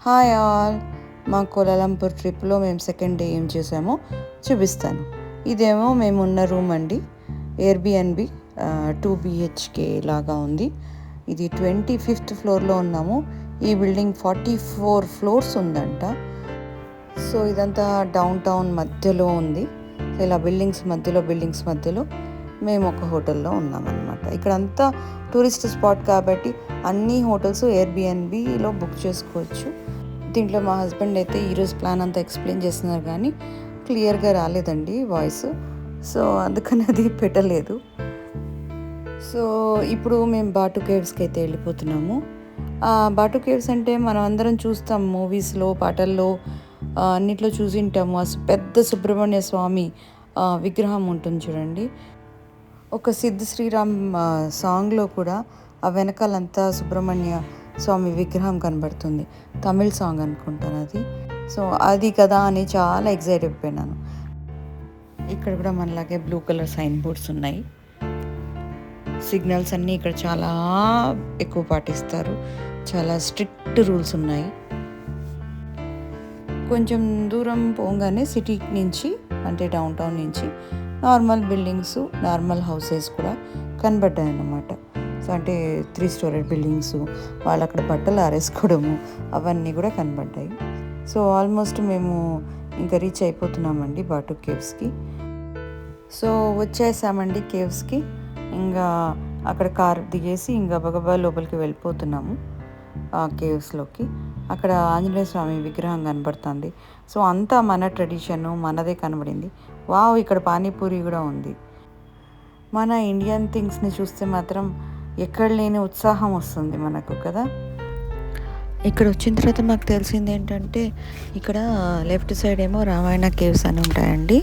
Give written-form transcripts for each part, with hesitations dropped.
Hi all. మా Kuala Lumpur ట్రిప్లో మేము సెకండ్ డే ఏం చేసామో చూపిస్తాను. ఇదేమో మేము ఉన్న రూమ్ అండి. ఎయిర్బిఎన్బి 2 BHK లాగా ఉంది. ఇది 25th ఫ్లోర్లో ఉన్నాము. ఈ బిల్డింగ్ 44 ఫ్లోర్స్ ఉందంట. సో ఇదంతా డౌన్ టౌన్ మధ్యలో ఉంది. ఇలా బిల్డింగ్స్ మధ్యలో మేము ఒక హోటల్లో ఉన్నామన్నమాట. ఇక్కడంతా టూరిస్ట్ స్పాట్ కాబట్టి అన్ని హోటల్స్ ఎయిర్బిఎన్బిలో బుక్ చేసుకోవచ్చు. దీంట్లో మా హస్బెండ్ అయితే ఈరోజు ప్లాన్ అంతా ఎక్స్ప్లెయిన్ చేస్తున్నారు కానీ క్లియర్గా రాలేదండి వాయిస్. సో అందుకని అది పెట్టలేదు. సో ఇప్పుడు మేము బాటు కేవ్స్కి అయితే వెళ్ళిపోతున్నాము. బాటు కేవ్స్ అంటే మనం అందరం చూస్తాం మూవీస్లో, పాటల్లో, అన్నిట్లో చూసింటాము. పెద్ద సుబ్రహ్మణ్య స్వామి విగ్రహం ఉంటుంది చూడండి. ఒక సిద్ధ్ శ్రీరామ్ సాంగ్లో కూడా ఆ వెనకాలంతా సుబ్రహ్మణ్య స్వామి విగ్రహం కనబడుతుంది. తమిళ్ సాంగ్ అనుకుంటాను అది. సో అది కదా అని చాలా ఎక్సైట్ అయిపోయినాను. ఇక్కడ కూడా మనలాగే బ్లూ కలర్ సైన్ బోర్డ్స్ ఉన్నాయి. సిగ్నల్స్ అన్నీ ఇక్కడ చాలా ఎక్కువ పాటిస్తారు. చాలా స్ట్రిక్ట్ రూల్స్ ఉన్నాయి. కొంచెం దూరం పోగానే సిటీ నుంచి అంటే డౌన్ టౌన్ నుంచి నార్మల్ బిల్డింగ్స్, నార్మల్ హౌసెస్ కూడా కనబడ్డాయి అన్నమాట. సో అంటే 3 story బిల్డింగ్స్, వాళ్ళు అక్కడ బట్టలు ఆరేసుకోవడము అవన్నీ కూడా కనబడ్డాయి. సో ఆల్మోస్ట్ మేము ఇంకా రీచ్ అయిపోతున్నామండి బాటు కేవ్స్కి. సో వచ్చేసామండి కేవ్స్కి. ఇంకా అక్కడ కార్ దిగేసి ఇంకా గబగబా లోపలికి వెళ్ళిపోతున్నాము ఆ కేవ్స్లోకి. అక్కడ ఆంజనేయ స్వామి విగ్రహం కనబడుతుంది. సో అంతా మన ట్రెడిషను, మనదే కనబడింది. వావ్, ఇక్కడ పానీపూరి కూడా ఉంది. మన ఇండియన్ థింగ్స్ని చూస్తే మాత్రం ఎక్కడ లేని ఉత్సాహం వస్తుంది మనకు కదా. ఇక్కడ వచ్చిన తర్వాత మాకు తెలిసింది ఏంటంటే ఇక్కడ లెఫ్ట్ సైడ్ ఏమో రామాయణ కేవ్స్ అని ఉంటాయండి.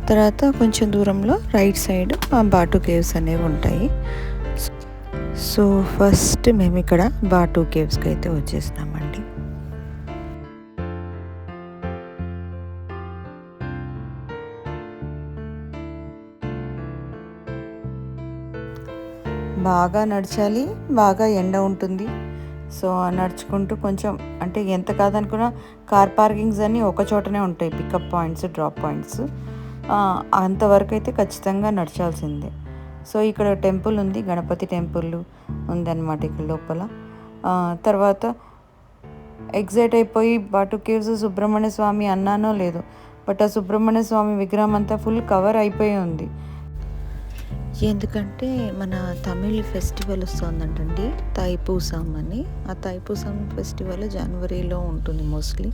తర్వాత కొంచెం దూరంలో రైట్ సైడ్ బాటు కేవ్స్ అనేవి ఉంటాయి. సో ఫస్ట్ మేము ఇక్కడ బాటు కేవ్స్కి అయితే వచ్చేసినామండి. బాగా నడచాలి, బాగా ఎండ ఉంటుంది. సో నడుచుకుంటూ కొంచెం అంటే ఎంత కాదనుకున్నా కార్ పార్కింగ్స్ అన్నీ ఒక చోటనే ఉంటాయి, పికప్ పాయింట్స్, డ్రాప్ పాయింట్స్. అంతవరకు అయితే ఖచ్చితంగా నడచాల్సిందే. సో ఇక్కడ టెంపుల్ ఉంది, గణపతి టెంపుల్ ఉందన్నమాట ఇక్కడ లోపల. తర్వాత ఎగ్జైట్ అయిపోయి బాటు కేవ్స్ సుబ్రహ్మణ్య స్వామి అన్నానో లేదు, బట్ ఆ సుబ్రహ్మణ్య స్వామి విగ్రహం అంతా ఫుల్ కవర్ అయిపోయి ఉంది. ఎందుకంటే మన తమిళ్ ఫెస్టివల్ వస్తుందంటండి, తైపూసం అని. ఆ తైపూసం ఫెస్టివల్ జనవరిలో ఉంటుంది మోస్ట్లీ.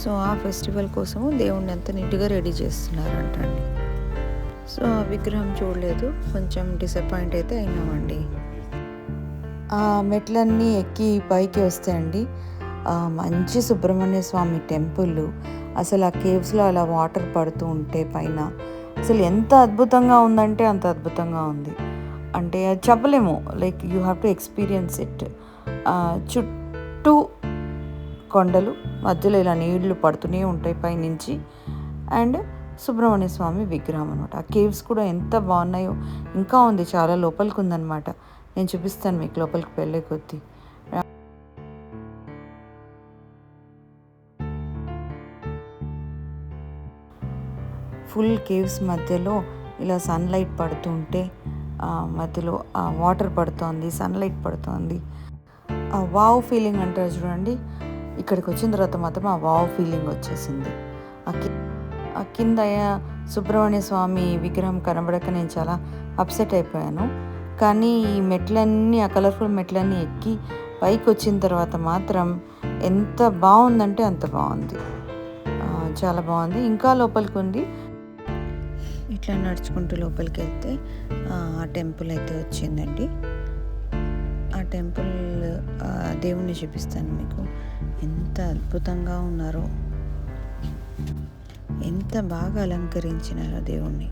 సో ఆ ఫెస్టివల్ కోసము దేవుణ్ణి ఎంత నీట్గా రెడీ చేస్తున్నారంటండి. సో ఆ విగ్రహం చూడలేదు, కొంచెం డిసప్పాయింట్ అయితే అయినామండి. ఆ మెట్లన్నీ ఎక్కి పైకి వస్తాయండి. మంచి సుబ్రహ్మణ్య స్వామి టెంపుల్. అసలు ఆ కేవ్స్లో అలా వాటర్ పడుతూ ఉంటే పైన అసలు ఎంత అద్భుతంగా ఉందంటే అంత అద్భుతంగా ఉంది. అంటే అది చెప్పలేము, like you have to experience it. చుట్టూ కొండలు, మధ్యలో ఇలా నీళ్లు పడుతూనే ఉంటాయి పైనుంచి. అండ్ సుబ్రహ్మణ్య స్వామి విగ్రహం అనమాట. ఆ కేవ్స్ కూడా ఎంత బాగున్నాయో. ఇంకా ఉంది, చాలా లోపలికి ఉందన్నమాట. నేను చూపిస్తాను మీకు లోపలికి వెళ్ళే కొద్దీ. ఫుల్ కేవ్స్ మధ్యలో ఇలా సన్లైట్ పడుతుంటే మధ్యలో వాటర్ పడుతోంది, సన్లైట్ పడుతోంది. ఆ వావ్ ఫీలింగ్ అంటారు చూడండి, ఇక్కడికి వచ్చిన తర్వాత మాత్రం ఆ వావ్ ఫీలింగ్ వచ్చేసింది. ఆ కింద సుబ్రహ్మణ్య స్వామి విగ్రహం కనబడక నేను చాలా అప్సెట్ అయిపోయాను. కానీ ఈ మెట్లన్నీ, ఆ కలర్ఫుల్ మెట్లన్నీ ఎక్కి పైకి వచ్చిన తర్వాత మాత్రం ఎంత బాగుందంటే అంత బాగుంది. చాలా బాగుంది. ఇంకా లోపలికి ఉంది. ఇట్లా నడుచుకుంటూ లోపలికి వెళ్తే ఆ టెంపుల్ అయితే వచ్చిందండి. ఆ టెంపుల్ దేవుణ్ణి చూపిస్తాను మీకు. ఎంత అద్భుతంగా ఉన్నారో, ఎంత బాగా అలంకరించినారో దేవుణ్ణి.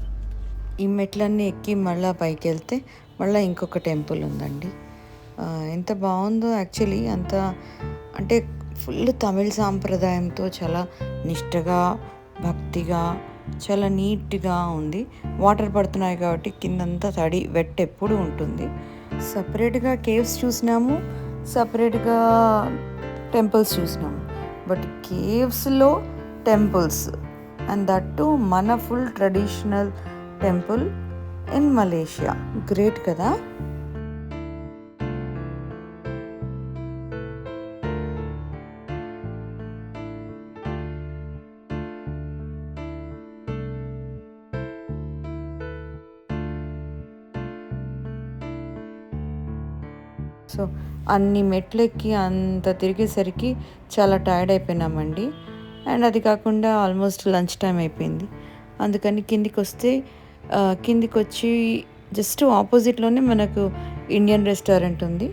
ఈ మెట్లన్నీ ఎక్కి మళ్ళీ పైకి వెళ్తే మళ్ళీ ఇంకొక టెంపుల్ ఉందండి. ఎంత బాగుందో యాక్చువల్లీ. అంత అంటే ఫుల్ తమిళ సాంప్రదాయంతో చాలా నిష్టగా, భక్తిగా, చాలా నీట్గా ఉంది. వాటర్ పడుతున్నాయి కాబట్టి కిందంతా తడి, వెట్ ఎప్పుడు ఉంటుంది. సపరేట్గా కేవ్స్ చూసినాము, సపరేట్గా టెంపుల్స్ చూసినాము. బట్ కేవ్స్లో టెంపుల్స్ అండ్ దట్ టు మన full traditional temple in Malaysia. Great కదా. సో అన్ని మెట్లెక్కి అంత తిరిగేసరికి చాలా టైర్డ్ అయిపోయినామండి. అండ్ అది కాకుండా ఆల్మోస్ట్ లంచ్ టైం అయిపోయింది. అందుకని కిందికి వచ్చి జస్ట్ ఆపోజిట్లోనే మనకు ఇండియన్ రెస్టారెంట్ ఉంది.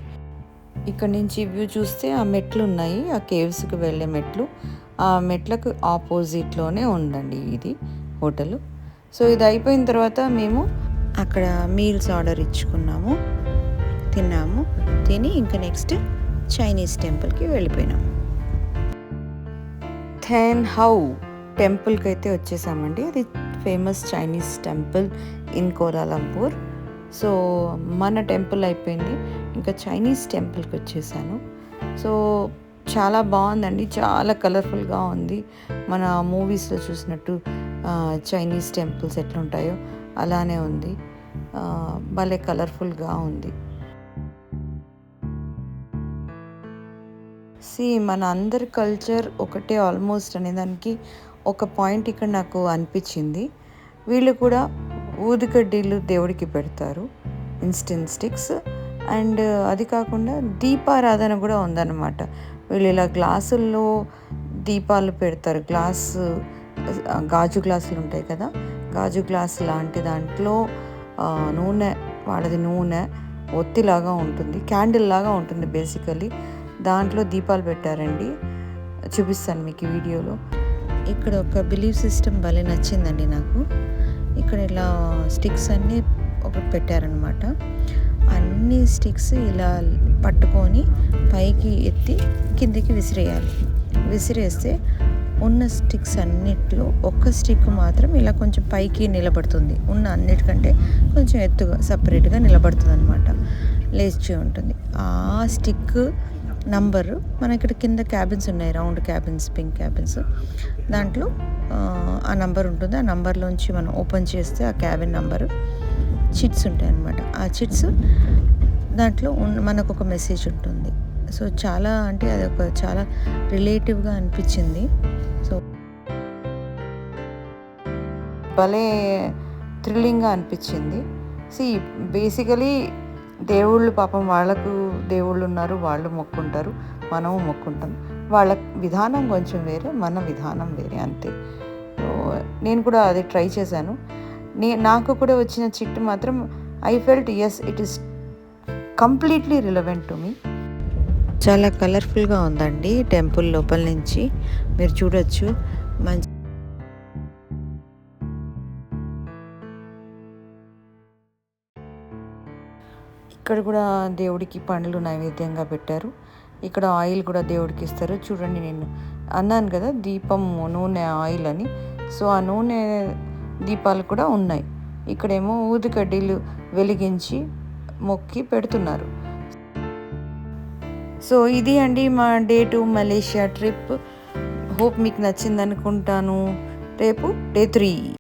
ఇక్కడ నుంచి వ్యూ చూస్తే ఆ మెట్లు ఉన్నాయి, ఆ కేవ్స్కి వెళ్ళే మెట్లు. ఆ మెట్లకు ఆపోజిట్లోనే ఉందండి ఇది హోటల్. సో ఇది అయిపోయిన తర్వాత మేము అక్కడ మీల్స్ ఆర్డర్ ఇచ్చుకున్నాము, తిన్నాము. తిని ఇంకా నెక్స్ట్ చైనీస్ టెంపుల్కి వెళ్ళిపోయినాము. థెన్ హౌ టెంపుల్కి అయితే వచ్చేసామండి. అది famous Chinese temple in Kuala Lumpur. So మన టెంపుల్ అయిపోయింది, ఇంకా చైనీస్ టెంపుల్కి వచ్చేసాను. సో చాలా బాగుందండి, చాలా కలర్ఫుల్గా ఉంది. మన మూవీస్లో చూసినట్టు చైనీస్ టెంపుల్స్ ఎట్లా ఉంటాయో అలానే ఉంది. భలే కలర్ఫుల్గా ఉంది. మన అందరి కల్చర్ ఒకటే ఆల్మోస్ట్ అనేదానికి ఒక పాయింట్ ఇక్కడ నాకు అనిపించింది. వీళ్ళు కూడా ఊదికడ్డీలు దేవుడికి పెడతారు, ఇన్స్టెంట్ స్టిక్స్. అండ్ అది కాకుండా దీపారాధన కూడా ఉందన్నమాట. వీళ్ళు ఇలా గ్లాసుల్లో దీపాలు పెడతారు. గాజు గ్లాసులు ఉంటాయి కదా, గాజు గ్లాస్ లాంటి దాంట్లో నూనె, వాళ్ళది నూనె ఒత్తిలాగా ఉంటుంది, క్యాండిల్ లాగా ఉంటుంది బేసికలీ. దాంట్లో దీపాలు పెట్టారండి, చూపిస్తాను మీకు ఈ వీడియోలో. ఇక్కడ ఒక బిలీవ్ సిస్టమ్ భలే నచ్చిందండి నాకు. ఇక్కడ ఇలా స్టిక్స్ అన్నీ ఒకటి పెట్టారనమాట. అన్ని స్టిక్స్ ఇలా పట్టుకొని పైకి ఎత్తి కిందికి విసిరేయాలి. విసిరేస్తే ఉన్న స్టిక్స్ అన్నిట్లో ఒక్క స్టిక్ మాత్రం ఇలా కొంచెం పైకి నిలబడుతుంది, ఉన్న అన్నిటికంటే కొంచెం ఎత్తుగా సపరేట్గా నిలబడుతుంది అనమాట, లేచి ఉంటుంది. ఆ స్టిక్ నంబరు మన ఇక్కడ కింద క్యాబిన్స్ ఉన్నాయి, రౌండ్ క్యాబిన్స్, పింక్ క్యాబిన్స్. దాంట్లో ఆ నంబర్ ఉంటుంది. ఆ నంబర్లోంచి మనం ఓపెన్ చేస్తే ఆ క్యాబిన్ నంబరు చిట్స్ ఉంటాయి అన్నమాట. ఆ చిట్స్ దాంట్లో మనకు ఒక మెసేజ్ ఉంటుంది. సో చాలా అంటే అది ఒక చాలా రిలేటివ్గా అనిపించింది. సో భలే థ్రిల్లింగ్గా అనిపించింది. బేసికలీ దేవుళ్ళు పాపం, వాళ్ళకు దేవుళ్ళు ఉన్నారు, వాళ్ళు మొక్కుంటారు, మనము మొక్కుంటాం. వాళ్ళ విధానం కొంచెం వేరే, మన విధానం వేరే, అంతే. నేను కూడా అది ట్రై చేశాను. నాకు కూడా వచ్చిన చిట్టు మాత్రం I felt as it is completely relevant to me. చాలా కలర్ఫుల్గా ఉందండి టెంపుల్ లోపల నుంచి మీరు చూడొచ్చు. మంచి ఇక్కడ కూడా దేవుడికి పండ్లు నైవేద్యంగా పెట్టారు. ఇక్కడ ఆయిల్ కూడా దేవుడికి ఇస్తారు. చూడండి, నేను అన్నాను కదా దీపం నూనె ఆయిల్ అని. సో ఆ నూనె దీపాలు కూడా ఉన్నాయి. ఇక్కడేమో ఊదికడ్డీలు వెలిగించి మొక్కి పెడుతున్నారు. సో ఇది అండి మా డే 2 మలేషియా ట్రిప్. హోప్ మీకు నచ్చింది అనుకుంటాను. రేపు డే 3.